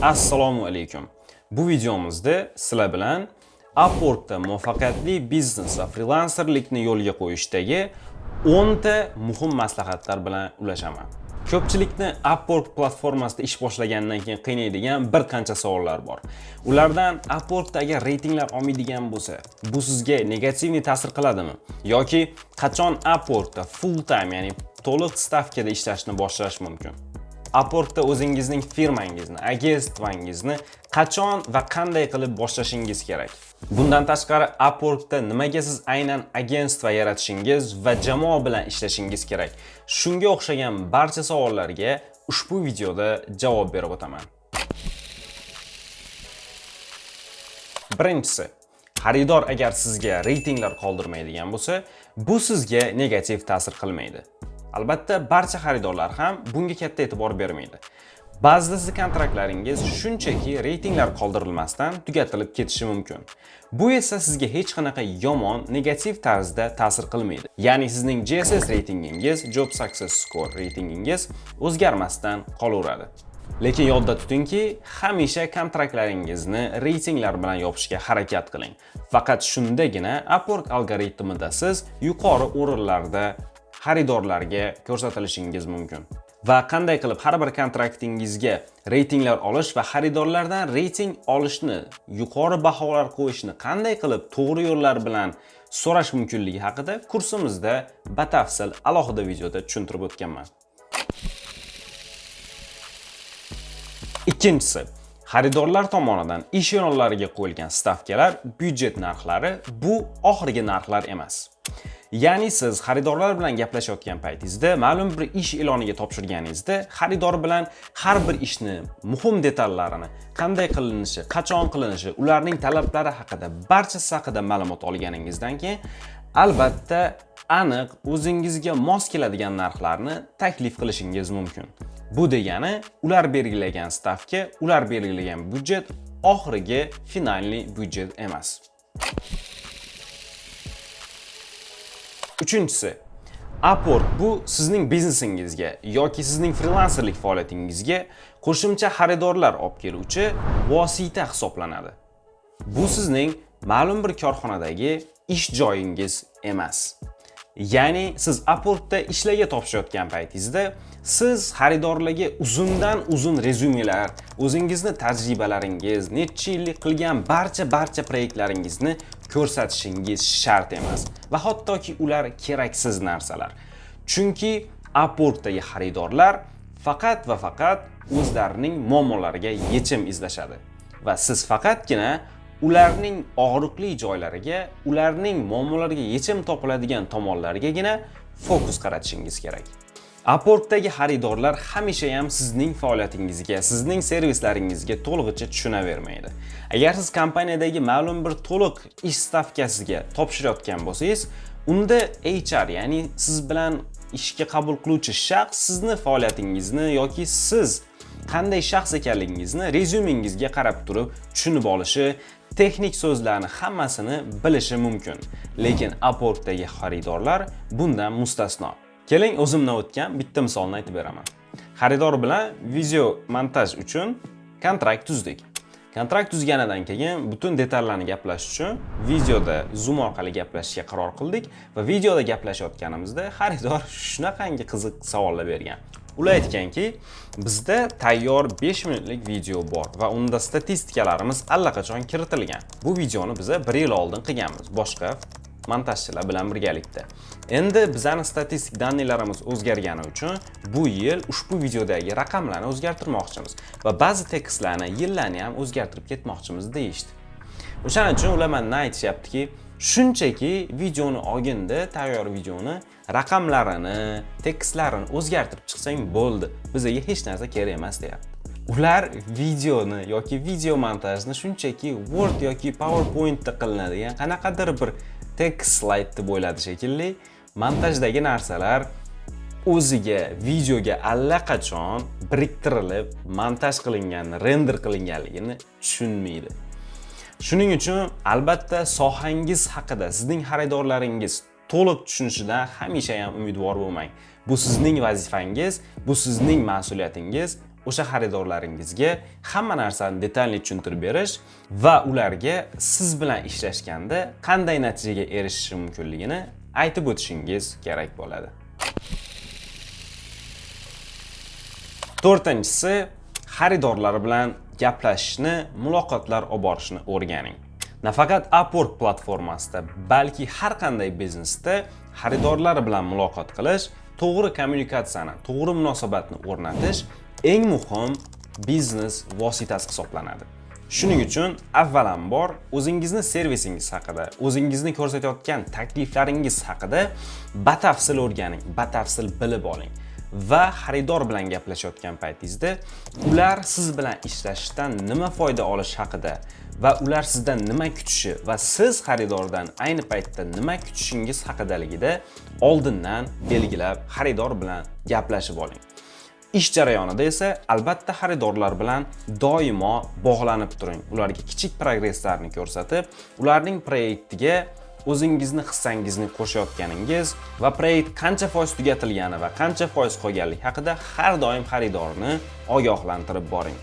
Assalomu alaykum. Bu videomizda sizlar bilan Upwork'da muvaffaqiyatli biznes va freelancerlikni yo'lga qo'yishdagi 10 ta muhim maslahatlar bilan ulashaman. Ko'pchilikni Upwork platformasida ish boshlagandan keyin qiynaydigan bir qancha savollar bor. Ulardan Upwork'dagi reytinglar olmaydigan bo'lsa, bu sizga negativ ta'sir qiladimi? Yoki qachon Upwork'da full time, ya'ni to'liq stavkada ishlashni boshlash mumkin? Upwork'da o'zingizning firmangizni, agentstvangizni qachon va qanday qilib boshlashingiz kerak? Bundan tashqari, Upwork'da nimaga siz aynan agentstva yaratishingiz va jamoa bilan ishlashingiz kerak? Shunga o'xshagan barcha savollarga ushbu videoda javob berib o'taman. Birinchisi, xaridor agar sizga reytinglar qoldirmaydigan bo'lsa, bu sizga negativ ta'sir qilmaydi. Albatta, barcha xaridorlar ham bunga katta e'tibor bermaydi. Ba'zida siz kontraktlaringiz shunchaki reytinglar qoldirilmasdan tugatilib ketishi mumkin. Bu esa sizga hech qanaqa yomon, negativ tarzda ta'sir qilmaydi. Ya'ni sizning JSS reytingingiz, Job Success Score reytingingiz o'zgarmasdan qolaveradi. Lekin yodda tutingki, hamisha kontraktlaringizni reytinglar bilan yopishga harakat qiling. Faqat shundagina Upwork algoritmida siz yuqori o'rinlarda xaridorlarga ko'rsatilishingiz mumkin. Va qanday qilib har bir kontraktingizga reytinglar olish va xaridorlardan reyting olishni, yuqori baholar qo'yishni qanday qilib to'g'ri yo'llar bilan so'rash mumkinligi haqida kursimizda batafsil alohida videoda tushuntirib o'tganman. Ikkinchisi, xaridorlar tomonidan ish e'lonlariga qo'yilgan stavkalar, byudjet narxlari bu oxirgi narxlar emas. Ya'ni siz xaridorlar bilan gaplashayotgan paytingizda, ma'lum bir ish e'loniga topshirganingizda, xaridor bilan har bir ishni, muhim detallarini, qanday qilinishi, qachon qilinishi, ularning talablari haqida, barchasi haqida ma'lumot olganingizdan keyin, albatta, aniq o'zingizga mos keladigan narxlarni taklif qilishingiz mumkin. Bu degani, ular belgilagan stavka, ular belgilagan byudjet oxirgi finalniy byudjet emas. Uchinchisi, Upwork bu sizning biznesingizga yoki sizning freelancerlik faoliyatingizga qo'shimcha xaridorlar olib keluvchi vosita hisoblanadi. Bu sizning ma'lum bir korxonadagi ish joyingiz emas. Ya'ni siz Upworkda ishlarga topshirayotgan paytingizda siz xaridorlarga uzundan uzun rezyumelar, o'zingizni tajribalaringiz, necha yillik qilgan barcha proyektlaringizni ko'rsatishingiz shart emas va hattoki ular keraksiz narsalar. Chunki Upworkdagi xaridorlar faqat va faqat o'zlarining muammolariga yechim izlashadi va siz faqatgina ularning og'riqli joylariga, ularning muammolariga yechim topiladigan tomonlarigagina fokus qaratishingiz kerak. Upworkdagi xaridorlar hamisha ham sizning faoliyatingizga, sizning servislaringizga to'lig'icha tushunavermaydi. Agar siz kompaniyadagi ma'lum bir to'liq ish stavkasiga topshirayotgan bo'lsangiz, unda HR, ya'ni siz bilan ishga qabul qiluvchi shaxs sizni faoliyatingizni yoki siz qanday shaxs ekanligingizni rezyumingizga qarab turib tushunib olishi, texnik so'zlarni hammasini bilishi mumkin. Lekin Upworkdagi xaridorlar bundan mustasno. Keling, o'zimdan o'tgan bitta misolni aytib beraman. Xaridor bilan video montaj uchun kontrakt tuzdik. Kontrakt tuzganidan keyin butun detallarni gaplashish uchun videoda Zoom orqali gaplashishga qaror qildik va videoda gaplashayotganimizda xaridor shunaqangi qiziq savollar bergan. Ular aytganki, bizda tayyor 5 minutlik video bor va unda statistikalarimiz allaqachon kiritilgan. Bu videoni biz 1 yil oldin qilganmiz, boshqa montajchilar bilan birgalikda. Endi bizning statistik daniylarimiz o'zgargani uchun bu yil ushbu videodagi raqamlarni o'zgartirmoqchimiz va ba'zi tekstlarni, yillarni ham o'zgartirib ketmoqchimiz deyishdi. O'shaning uchun ular mendan aytishyaptiki, shunchaki videoni olganda, tayyor videoni raqamlarini, tekstlarini o'zgartirib chiqsang bo'ldi. Bizga hech narsa kerak emas deyapti. Ular videoni yoki video montajni shunchaki Word yoki PowerPointda qilinadigan qanaqadir bir text slide deb o'yladi shekilli. Montajdagi narsalar o'ziga videoga allaqachon biriktirilib, montaj qilingan, render qilinganligini tushunmaydi. Shuning uchun albatta sohangiz haqida sizning xaridorlaringiz to'liq tushunishidan hamisha ham umidvor bo'lmang. Bu sizning vazifangiz, bu sizning mas'uliyatingiz o'sha xaridorlaringizga hamma narsani detalli tushuntirib berish va ularga siz bilan ishlashganda qanday natijaga erishishi mumkinligini aytib o'tishingiz kerak bo'ladi. To'rtinchisi, xaridorlar bilan gaplashishni, muloqotlar olib borishni o'rganing. Nafaqat Upwork platformasida, balki har qanday biznesda xaridorlar bilan muloqot qilish, to'g'ri kommunikatsiyani, to'g'ri munosabatni o'rnatish eng muhim biznes vositasi hisoblanadi. Shuning uchun avvalambor o'zingizni servisingiz haqida, o'zingizni ko'rsatayotgan takliflaringiz haqida batafsil o'rganing, batafsil bilib oling. Va xaridor bilan gaplashayotgan paytingizda ular siz bilan ishlashdan nima foyda olish haqida va ular sizdan nima kutishi va siz xaridordan ayni paytda nima kutishingiz haqidaligida oldindan belgilab xaridor bilan gaplashib oling. Ish jarayonida esa albatta xaridorlar bilan doimo bog'lanib turing. Ularga kichik progresslarni ko'rsatib, ularning proyektiga o'zingizni hissangizni qo'shayotganingiz va proyekt qancha foiz tugatilgani va qancha foiz qolganligi haqida har doim xaridorni ogohlantirib boring.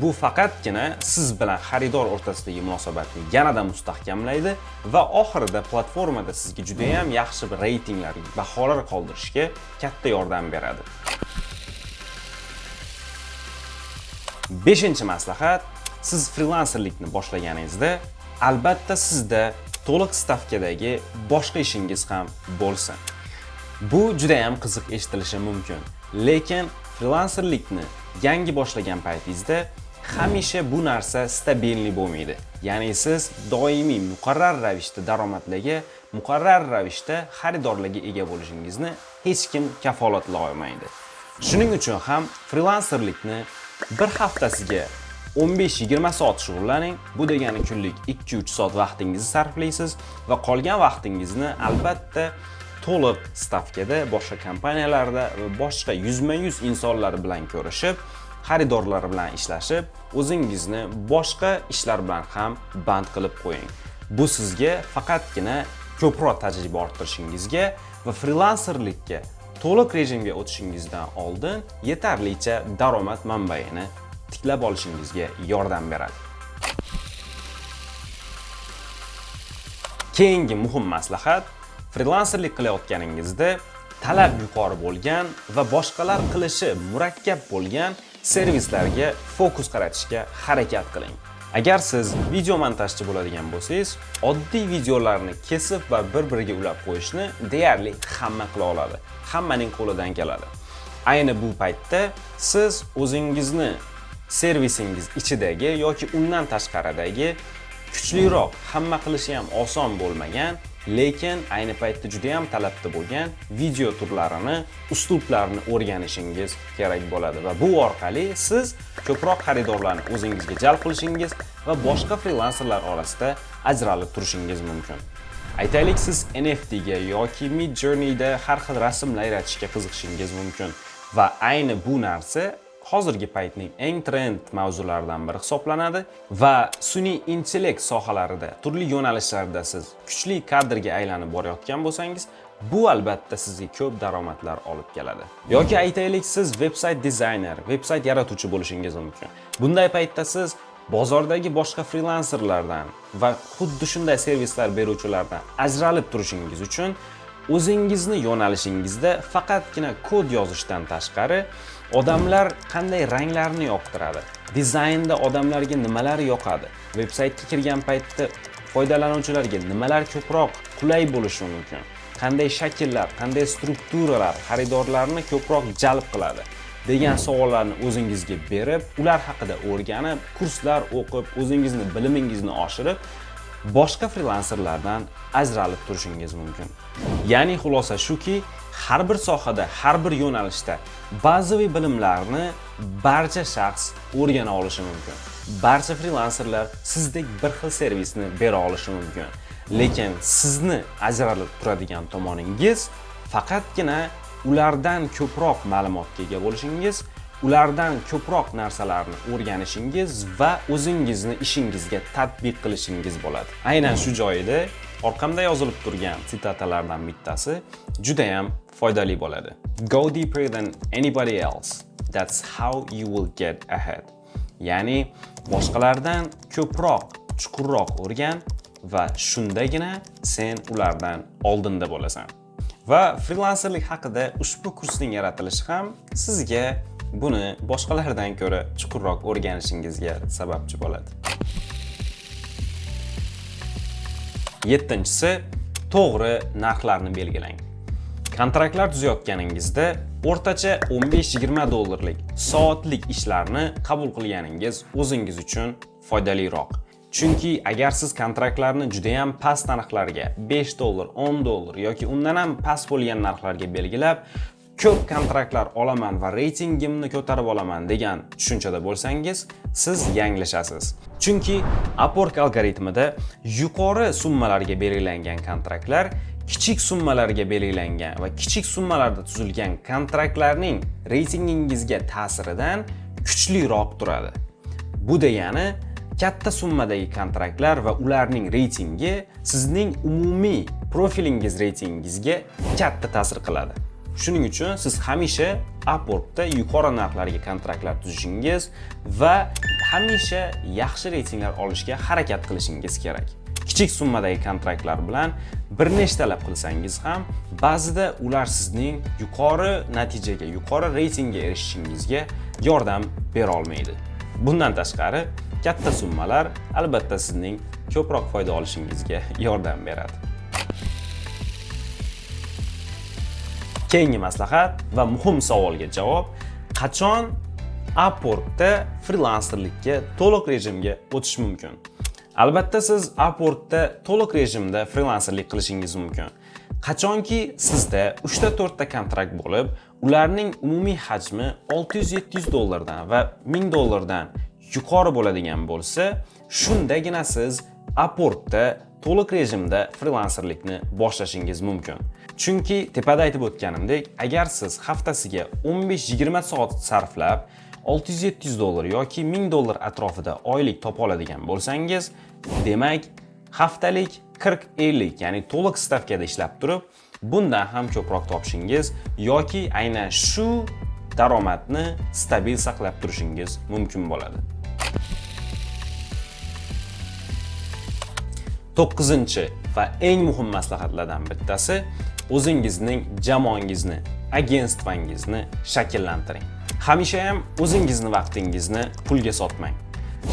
Bu faqatgina siz bilan xaridor o'rtasidagi munosabatni yanada mustahkamlaydi va oxirida platformada sizga juda ham yaxshi bir reytinglar, baholar qoldirishga katta yordam beradi. 5-chi maslahat, siz frilanserlikni boshlaganingizda albatta sizda to'liq stavkadagi boshqa ishingiz ham bo'lsin. Bu juda ham qiziq eshitilishi mumkin, lekin frilanserlikni yangi boshlagan paytingizda hamisha bu narsa stabilni bo'lmaydi. Ya'ni siz doimiy muqarrar ravishda daromadlarga, muqarrar ravishda xaridorlarga ega bo'lishingizni hech kim kafolatlay olmaydi. Shuning uchun ham frilanserlikni bir haftasiga 15-20 soat shug'ullaning. Bu degani kunlik 2-3 soat vaqtingizni sarflaysiz va qolgan vaqtingizni albatta to'liq stavkada boshqa kompaniyalarda va boshqa yuzma-yuz insonlar bilan ko'rishib, xaridorlar bilan ishlashib, o'zingizni boshqa ishlar bilan ham band qilib qo'ying. Bu sizga faqatgina ko'proq tajriba orttirishingizga va frilanserlikka to'liq rejimga o'tishingizdan oldin yetarlicha daromad manbaini tiklab olishingizga yordam beradi. Keyingi muhim maslahat, frilanserlik qilayotganingizda talab yuqori bo'lgan va boshqalar qilishi murakkab bo'lgan servislarga fokus qaratishga harakat qiling. Agar siz video montajchi bo'ladigan bo'lsangiz, oddiy videolarni kesib va bir-biriga ulab qo'yishni deyarli hamma qila oladi. Hammaning qo'lidan keladi. Ayni bu paytda siz o'zingizni servisingiz ichidagi yoki undan tashqaridagi kuchliroq, hamma qilishi ham oson bo'lmagan, lekin ayni paytda juda ham talabda bo'lgan video turlarini, uslublarini o'rganishingiz kerak bo'ladi va bu orqali siz ko'proq xaridorlarni o'zingizga jalb qilishingiz va boshqa frilanserlar orasida ajralib turishingiz mumkin. Aytaylik, siz NFT ga yoki Midjourney'da har xil rasmlar yaratishga qiziqishingiz mumkin va ayni bu narsa hozirgi paytning eng trend mavzularidan biri hisoblanadi va sun'iy intellekt sohalarida, turli yo'nalishlarda siz kuchli kadrga aylanib borayotgan bo'lsangiz, bu albatta sizga ko'p daromadlar olib keladi. Yoki aytaylik, siz veb-sayt dizayner, veb-sayt yaratuvchi bo'lishingiz mumkin. Bunday paytda siz bozordagi boshqa frilanserlardan va xuddi shunday servislar beruvchilardan ajralib turishingiz uchun o'zingizni yo'nalishingizda faqatgina kod yozishdan tashqari odamlar qanday ranglarni yoqtiradi, dizaynda odamlarga nimalar yoqadi, veb-saytga kirgan paytda foydalanuvchilarga nimalar ko'proq qulay bo'lishi mumkin, qanday shakllar, qanday strukturalar xaridorlarni ko'proq jalb qiladi degan savollarni o'zingizga berib, ular haqida o'rganib, kurslar o'qib, o'zingizni bilimingizni oshirib, boshqa frilanserlardan ajralib turishingiz mumkin. Ya'ni xulosa shuki, har bir sohada, har bir yo'nalishda bazaviy bilimlarni barcha shaxs o'rgana olishi mumkin. Barcha frilanserlar sizdek bir xil servisni bera olishi mumkin. Lekin sizni ajralib turadigan tomoningiz faqatgina ulardan ko'proq ma'lumotga ega bo'lishingiz, ulardan ko'proq narsalarni o'rganishingiz va o'zingizni ishingizga tatbiq qilishingiz bo'ladi. Aynan shu joyda orqamda yozilib turgan sitatalardan bittasi juda ham foydali bo'ladi. Go deeper than anybody else. That's how you will get ahead. Ya'ni boshqalardan ko'proq, chuqurroq o'rgan va shundagina sen ulardan oldinda bo'lasan. Va frilanserlik haqida ushbu kursning yaratilishi ham sizga buni boshqalardan ko'ra chuqurroq o'rganishingizga sababchi bo'ladi. 7-si, to'g'ri narxlarni belgilang. Kontraktlar tuzayotganingizda o'rtacha 15-20 dollarlik soatlik ishlarni qabul qilganingiz o'zingiz uchun foydaliroq. Chunki agar siz kontraktlarni juda ham past narxlarga, 5 dollar, 10 dollar yoki undan ham past bo'lgan narxlarga belgilab, ko'p kontraktlar olaman va reytingimni ko'tarib olaman degan tushunchada bo'lsangiz, siz yanglishasiz. Chunki Upwork algoritmida yuqori summalarga belgilangan kontraktlar kichik summalarga belgilangan va kichik summalarda tuzilgan kontraktlarning reytingingizga ta'siridan kuchliroq turadi. Bu degani katta summadagi kontraktlar va ularning reytingi sizning umumiy profilingiz reytingingizga katta ta'sir qiladi. Shuning uchun siz hamisha Upworkda yuqori narxlarga kontraktlar tuzishingiz va hamisha yaxshi reytinglar olishga harakat qilishingiz kerak. Kichik summadagi kontraktlar bilan bir nechtalab qilsangiz ham, ba'zida ular sizning yuqori natijaga, yuqori reytingga erishishingizga yordam bera olmaydi. Bundan tashqari, katta summalar albatta sizning ko'proq foyda olishingizga yordam beradi. Keyingi maslahat va muhim savolga javob: qachon Upworkda frilanserlikka to'liq rejimga o'tish mumkin? Albatta siz Upworkda to'liq rejimda frilanserlik qilishingiz mumkin. Qachonki sizda 3-4 ta kontrakt bo'lib, ularning umumiy hajmi 600-700 dollardan va 1000 dollardan yuqori bo'ladigan bo'lsa, shundagina siz Upworkda to'liq rejimda frilanserlikni boshlashingiz mumkin. Chunki tepada aytib o'tganimdek, agar siz haftasiga 15-20 soat sarflab 600-700 dollar yoki 1000 dollar atrofida oylik topa oladigan bo'lsangiz, demak haftalik 40-50, ya'ni to'liq stavkada ishlab turib, bundan ham ko'proq topishingiz yoki aynan shu daromadni stabil saqlab turishingiz mumkin bo'ladi. 9-chi va eng muhim maslahatlardan bittasi, o'zingizning jamoangizni, agentstvangizni shakllantiring. Hamisha ham o'zingizni vaqtingizni pulga sotmang.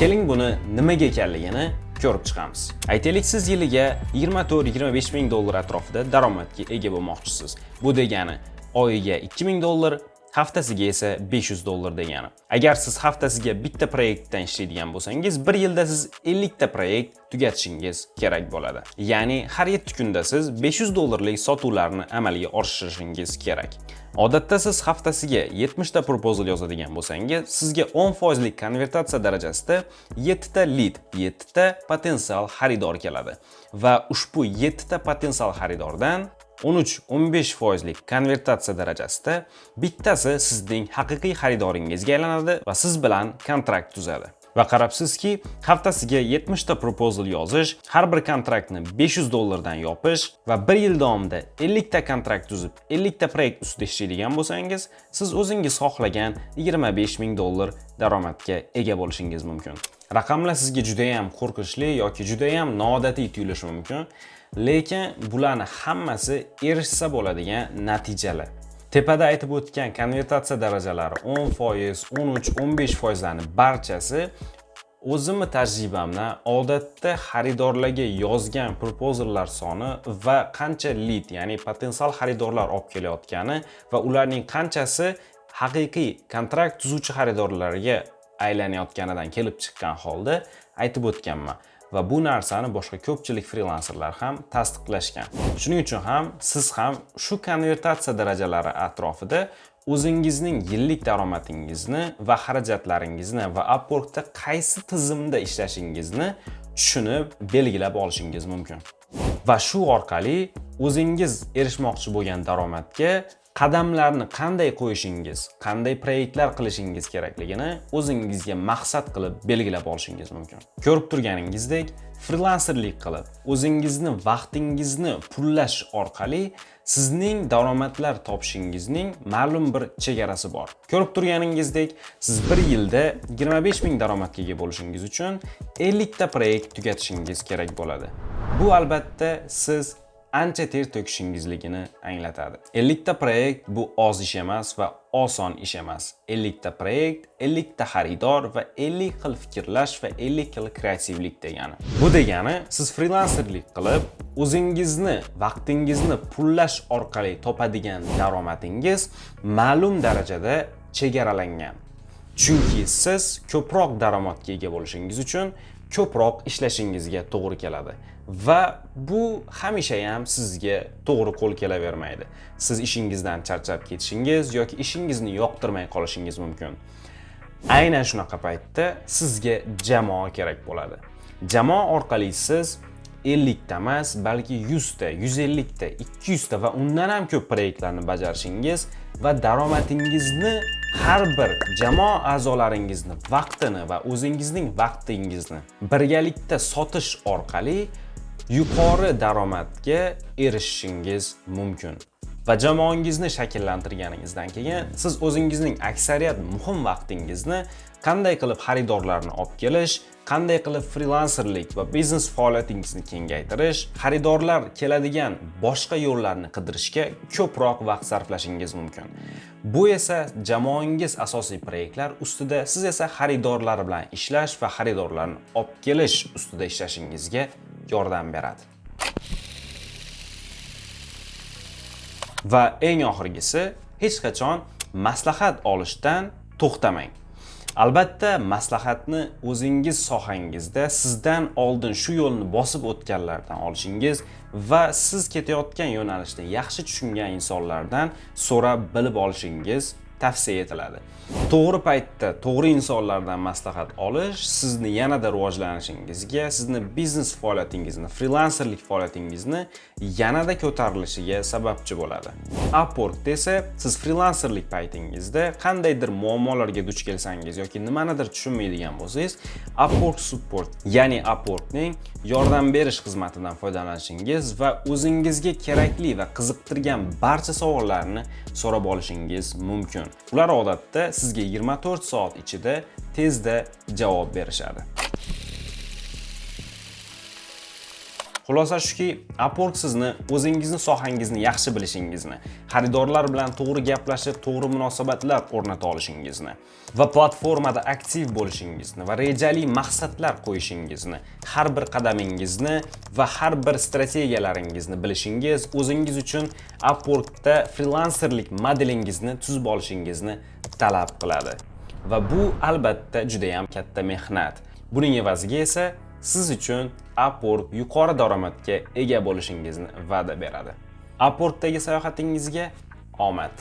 Keling buni nimaga ekanligini ko'rib chiqamiz. Aytaylik, siz yiliga 24-25 ming dollar atrofida daromadga ega bo'lmoqchisiz. Bu degani oyiga 2000 dollar, haftasiga esa 500 dollar degani. Agar siz haftasiga bitta proyektdan ishlaydigan bo'lsangiz, bir yilda siz 50 ta proyekt tugatishingiz kerak bo'ladi. Ya'ni har 7 kunda siz 500 dollarlik sotuvlarni amalga oshirishingiz kerak. Odatda siz haftasiga 70 ta proposal yozadigan bo'lsangiz, sizga 10% lik konvertatsiya darajasida 7 ta lead, 7 ta potensial xaridor keladi. Va ushbu 7 ta potensial xaridordan 13-15% lik konvertatsiya darajasida bittasi sizning haqiqiy xaridoringizga aylanadi va siz bilan kontrakt tuzadi. Va qarabsizki, haftasiga 70 ta proposal yozish, har bir kontraktni 500 dollardan yopish va bir yil davomida 50 ta kontrakt tuzib, 50 ta proyekt ustida ishlaydigan bo'lsangiz, siz o'zingiz xohlagan 25 ming dollar daromadga ega bo'lishingiz mumkin. Raqamlar sizga juda ham qo'rqinchli yoki juda ham noodatiy tuyulishi mumkin, lekin bularning hammasi erishsa bo'ladigan natijalar. Tepada aytib o'tgan konvertatsiya darajalari 10%, 13, 15% larning barchasi o'zimning tajribamdan odatda xaridorlarga yozgan proposallar soni va qancha lead, ya'ni potensial xaridorlar olib kelayotgani va ularning qanchasi haqiqiy kontrakt tuzuvchi xaridorlarga aylanayotganidan kelib chiqqan holda aytib o'tganman. Va bu narsani boshqa ko'pchilik frilanserlar ham tasdiqlashgan. Shuning uchun ham siz ham shu konvertatsiya darajalari atrofida o'zingizning yillik daromadingizni va xarajatlaringizni va Upworkda qaysi tizimda ishlashingizni tushunib, belgilab olishingiz mumkin. Va shu orqali o'zingiz erishmoqchi bo'lgan daromadga qadamlarni qanday qo'yishingiz, qanday proyektlar qilishingiz kerakligini o'zingizga maqsad qilib belgilab olishingiz mumkin. Ko'rib turganingizdek, frilanserlik qilib, o'zingizni vaqtingizni pullash orqali sizning daromadlar topishingizning ma'lum bir chegarasi bor. Ko'rib turganingizdek, siz bir yilda 25 ming daromadga ega bo'lishingiz uchun 50 ta proyekt tugatishingiz kerak bo'ladi. Bu albatta siz ancha ter to'kishingizligini anglatadi. 50 ta proyekt bu oz ish emas va oson ish emas. 50 ta proyekt, 50 ta xaridor va 50 xil fikrlash va 50 xil kreativlik degani. Bu degani siz frilanserlik qilib, o'zingizni, vaqtingizni pullash orqali topadigan daromadingiz ma'lum darajada chegaralangan. Chunki siz ko'proq daromadga ega bo'lishingiz uchun ko'proq ishlashingizga to'g'ri keladi. Va bu hamisha ham sizga to'g'ri qo'l kelavermaydi. Siz ishingizdan charchab ketishingiz yoki ishingizni yoqtirmay qolishingiz mumkin. Aynan shunaqa paytda sizga jamoa kerak bo'ladi. Jamoa orqali siz 50 ta emas, balki 100 ta, 150 ta, 200 ta va undan ham ko'p proyektlarni bajarishingiz va daromadingizni har bir jamoa a'zolaringizni vaqtini va o'zingizning vaqtingizni birgalikda sotish orqali yuqori daromadga erishishingiz mumkin. Va jamoangizni shakllantirganingizdan keyin siz o'zingizning aksariyat muhim vaqtingizni qanday qilib xaridorlarni olib kelish, qanday qilib frilanserlik va biznes faoliyatingizni kengaytirish, xaridorlar keladigan boshqa yo'llarni qidirishga ko'proq vaqt sarflashingiz mumkin. Bu esa jamoangiz asosiy proyektlar ustida, siz esa xaridorlar bilan ishlash va xaridorlarni olib kelish ustida ishlashingizga yordam beradi. Va eng oxirgisi, hech qachon maslahat olishdan to'xtamang. Albatta, maslahatni o'zingiz sohangizda sizdan oldin shu yo'lni bosib o'tganlardan olishingiz va siz ketayotgan yo'nalishda yaxshi tushungan insonlardan so'rab bilib olishingiz tavsiya etiladi. To'g'ri paytda to'g'ri insonlardan maslahat olish sizni yanada rivojlanishingizga, sizni biznes faoliyatingizni, frilanserlik faoliyatingizni yanada ko'tarilishiga sababchi bo'ladi. Upwork esa siz frilanserlik paytingizda qandaydir muammolarga duch kelsangiz yoki nimanidir tushunmaydigan bo'lsangiz, Upwork Support, ya'ni Upworkning yordam berish xizmatidan foydalanishingiz va o'zingizga kerakli va qiziqtirgan barcha savollarni so'rab olishingiz mumkin. Ular odatda sizga 24 soat ichida tezda javob berishadi. Xulosa shuki, Upwork sizni o'zingizni sohangizni yaxshi bilishingizni, xaridorlar bilan to'g'ri gaplashib, to'g'ri munosabatlar o'rnata olishingizni va platformada aktiv bo'lishingizni va rejali maqsadlar qo'yishingizni, har bir qadamingizni va har bir strategiyalaringizni bilishingiz o'zingiz uchun Upworkda frilanserlik modelingizni tuzib olishingizni talab qiladi. Va bu albatta juda ham katta mehnat. Buning evaziga esa siz uchun Upwork yuqori daromadga ega bo'lishingizni va'da beradi. Upworkdagi sayohatingizga omad.